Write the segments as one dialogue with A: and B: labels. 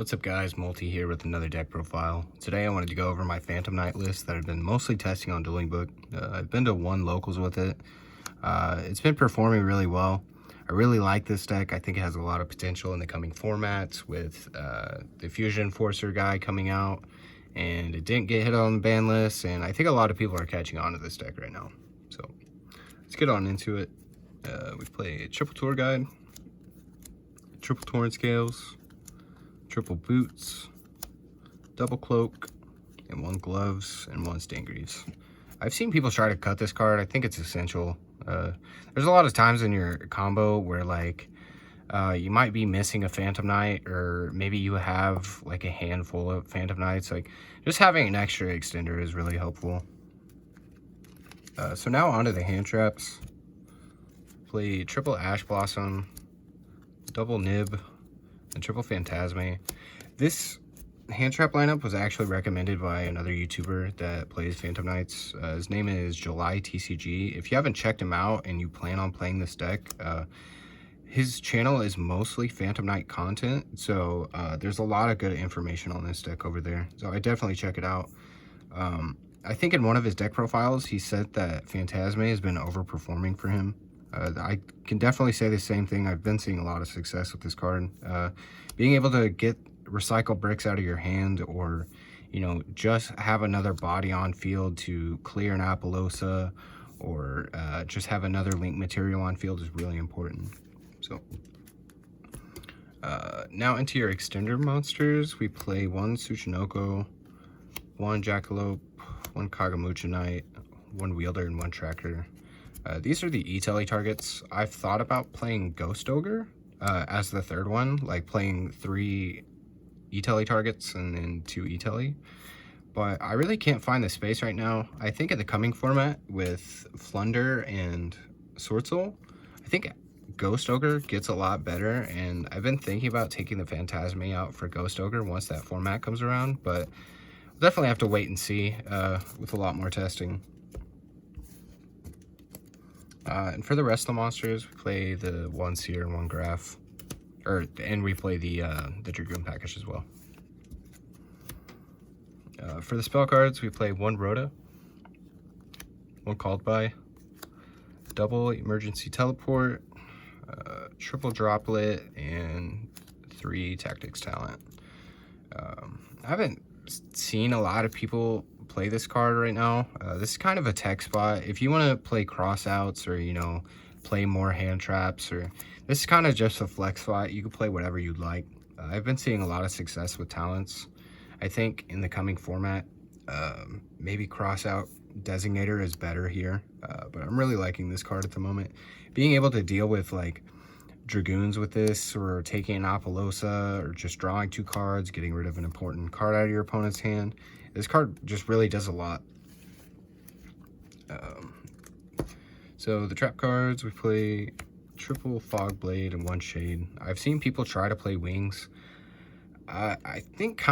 A: What's up guys, Multi here with another deck profile. Today I wanted to go over my Phantom Knight list that I've been mostly testing on Dueling Book. I've been to one locals with it. It's been performing really well. I really like this deck. I think it has a lot of potential in the coming formats with the Fusion Forcer guy coming out, and it didn't get hit on the ban list, and I think a lot of people are catching on to this deck right now. So let's get on into it. We play Triple Tour Guide, Triple Torrent Scales, Triple Boots, Double Cloak, and 1 Gloves and 1 Stingreaves. I've seen people try to cut this card. I think it's essential. There's a lot of times in your combo where like you might be missing a Phantom Knight, or maybe you have like a handful of Phantom Knights. Like just having an extra extender is really helpful. So now onto the hand traps. Play Triple Ash Blossom, Double Nib, and Triple Phantasme. This hand trap lineup was actually recommended by another YouTuber that plays Phantom Knights. His name is July TCG. If you haven't checked him out and you plan on playing this deck, his channel is mostly Phantom Knight content, so there's a lot of good information on this deck over there. So I definitely check it out. I think in one of his deck profiles, he said that Phantasme has been overperforming for him. I can definitely say the same thing. I've been seeing a lot of success with this card. Being able to get recycle bricks out of your hand, or you know, just have another body on field to clear an Apollousa, or just have another link material on field is really important. So now into your extender monsters. We play 1 Tsuchinoko, 1 Jackalope, 1 Kagamucha Knight, 1 Wielder, and 1 Tracker. These are the E-Telly targets. I've thought about playing Ghost Ogre as the third one, like playing 3 E-Telly targets and then 2 E-Telly, but I really can't find the space right now. I think in the coming format with Flunder and Sword Soul, I think Ghost Ogre gets a lot better, and I've been thinking about taking the Phantasme out for Ghost Ogre once that format comes around, but we'll definitely have to wait and see with a lot more testing. And for the rest of the monsters, we play the 1 Seer and 1 Graph, and we play the Dragoon package as well. For the spell cards, we play 1 Rhoda, 1 Called By, Double Emergency Teleport, Triple Droplet, and 3 Tactics Talent. I haven't seen a lot of people play this card right now. This is kind of a tech spot. If you want to play crossouts, or you know, play more hand traps, or this is kind of just a flex spot. You can play whatever you'd like. I've been seeing a lot of success with talents. I think in the coming format, maybe crossout designator is better here, but I'm really liking this card at the moment. Being able to deal with like Dragoons with this, or taking an Apollousa, or just drawing 2 cards, getting rid of an important card out of your opponent's hand. This card just really does a lot. So the trap cards, we play Triple Fog Blade and 1 Shade. I've seen people try to play Wings. I think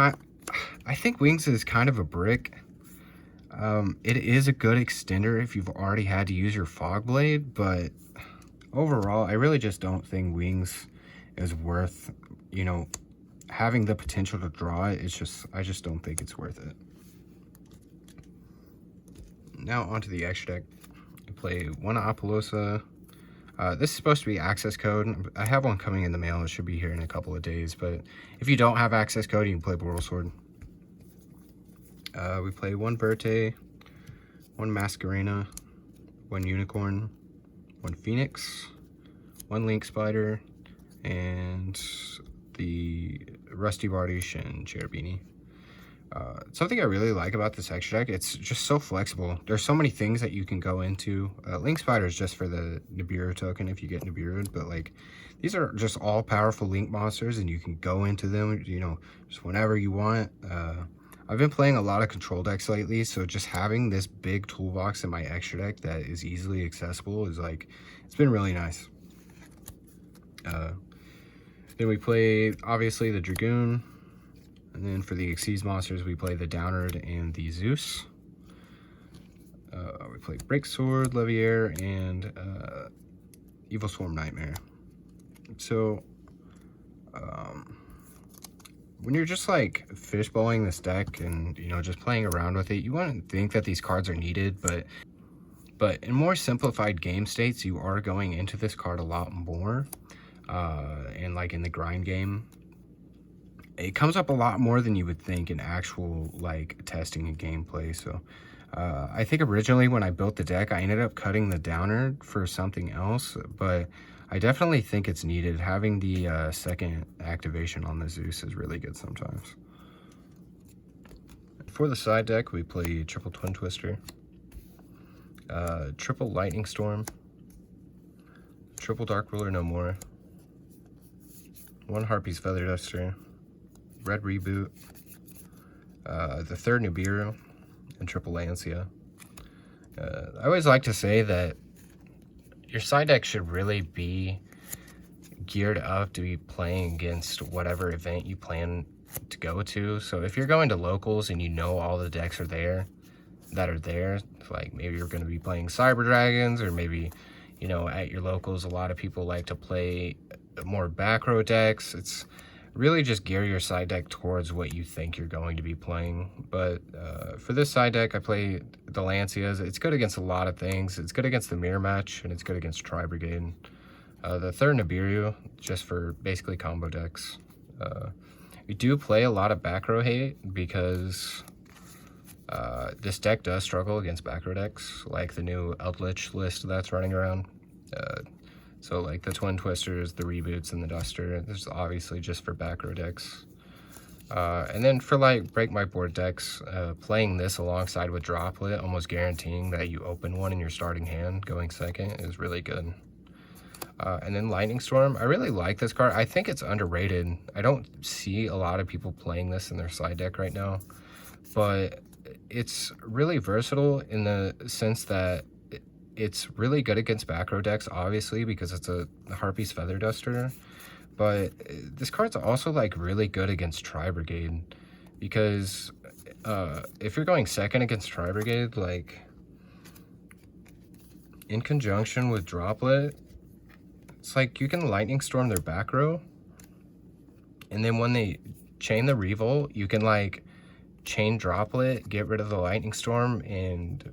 A: Wings is kind of a brick. It is a good extender if you've already had to use your Fog Blade, but overall, I really just don't think Wings is worth, you know, having the potential to draw it. I just don't think it's worth it. Now onto the extra deck. I play 1 Apollousa. This is supposed to be access code. I have one coming in the mail. It should be here in a couple of days, but if you don't have access code, you can play Boral Sword. We play 1 Verte, 1 Masquerena, 1 Unicorn, 1 Phoenix, 1 Link Spider, and the Rusty Bardish and Cherubini. Something I really like about this extra deck, it's just so flexible. There's so many things that you can go into. Link Spider is just for the Nibiru token if you get Nibiru'd, but like these are just all powerful Link monsters, and you can go into them, you know, just whenever you want. I've been playing a lot of control decks lately, so just having this big toolbox in my extra deck that is easily accessible is like, it's been really nice. Then we play, obviously, the Dragoon. And then for the Xyz monsters, we play the Downard and the Zeus. We play Break Sword, Leviair, and Evil Swarm Nightmare. So, when you're just like fishbowling this deck and, you know, just playing around with it, you wouldn't think that these cards are needed, but in more simplified game states, you are going into this card a lot more. And like in the grind game, it comes up a lot more than you would think in actual like testing and gameplay. So I think originally when I built the deck, I ended up cutting the downer for something else, but I definitely think it's needed. Having the second activation on the Zeus is really good sometimes. For the side deck, we play triple Twin Twister, triple Lightning Storm, triple Dark Ruler No More, one Harpy's Feather Duster, red Reboot, the third Nibiru, and triple Lancia. I always like to say that your side deck should really be geared up to be playing against whatever event you plan to go to. So if you're going to locals and you know all the decks are there, like maybe you're going to be playing Cyber Dragons, or maybe, you know, at your locals a lot of people like to play more back row decks. It's really just gear your side deck towards what you think you're going to be playing. But for this side deck, I play the Lancias. It's good against a lot of things. It's good against the Mirror Match, and it's good against Tri Brigade. The third Nibiru, just for basically combo decks. We do play a lot of back row hate because this deck does struggle against back row decks, like the new Eldritch list that's running around. So like the Twin Twisters, the Reboots, and the Duster, this is obviously just for back row decks. And then for like Break My Board decks, playing this alongside with Droplet, almost guaranteeing that you open one in your starting hand going second, is really good. And then Lightning Storm, I really like this card. I think it's underrated. I don't see a lot of people playing this in their side deck right now, but it's really versatile in the sense that it's really good against back row decks, obviously, because it's a Harpy's Feather Duster. But this card's also like really good against Tri Brigade, because if you're going second against Tri Brigade, like in conjunction with Droplet, it's like you can Lightning Storm their back row, and then when they chain the Revolt, you can like chain Droplet, get rid of the Lightning Storm, and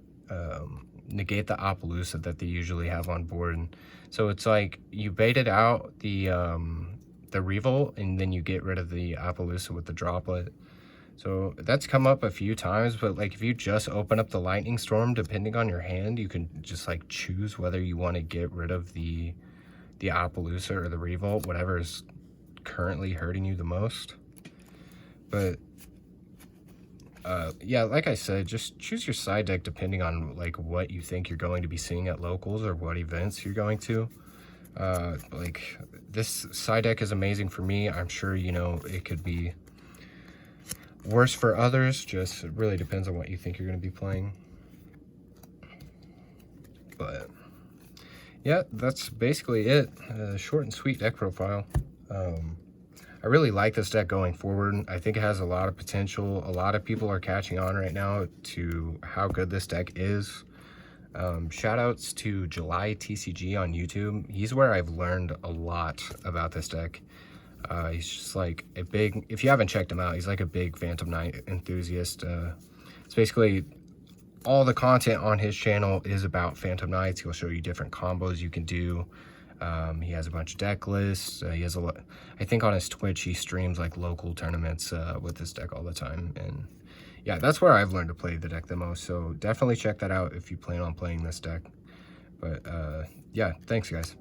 A: negate the Appaloosa that they usually have on board. So it's like you baited out the Revolt, and then you get rid of the Appaloosa with the Droplet. So that's come up a few times, but like if you just open up the Lightning Storm, depending on your hand, you can just like choose whether you want to get rid of the Appaloosa or the Revolt, whatever is currently hurting you the most. But yeah, like I said, just choose your side deck depending on like what you think you're going to be seeing at locals or what events you're going to. Like this side deck is amazing for me. I'm sure, you know, it could be worse for others. Just it really depends on what you think you're going to be playing. But yeah, that's basically it. Short and sweet deck profile. I really like this deck going forward. I think it has a lot of potential. A lot of people are catching on right now to how good this deck is. Shout outs to July TCG on YouTube. He's where I've learned a lot about this deck. He's just like a big, if you haven't checked him out, he's like a big Phantom Knight enthusiast. It's basically all the content on his channel is about Phantom Knights. He'll show you different combos you can do. He has a bunch of deck lists. He has a lot, I think on his Twitch, he streams like local tournaments with this deck all the time. And yeah, that's where I've learned to play the deck the most. So definitely check that out if you plan on playing this deck. But yeah, thanks guys.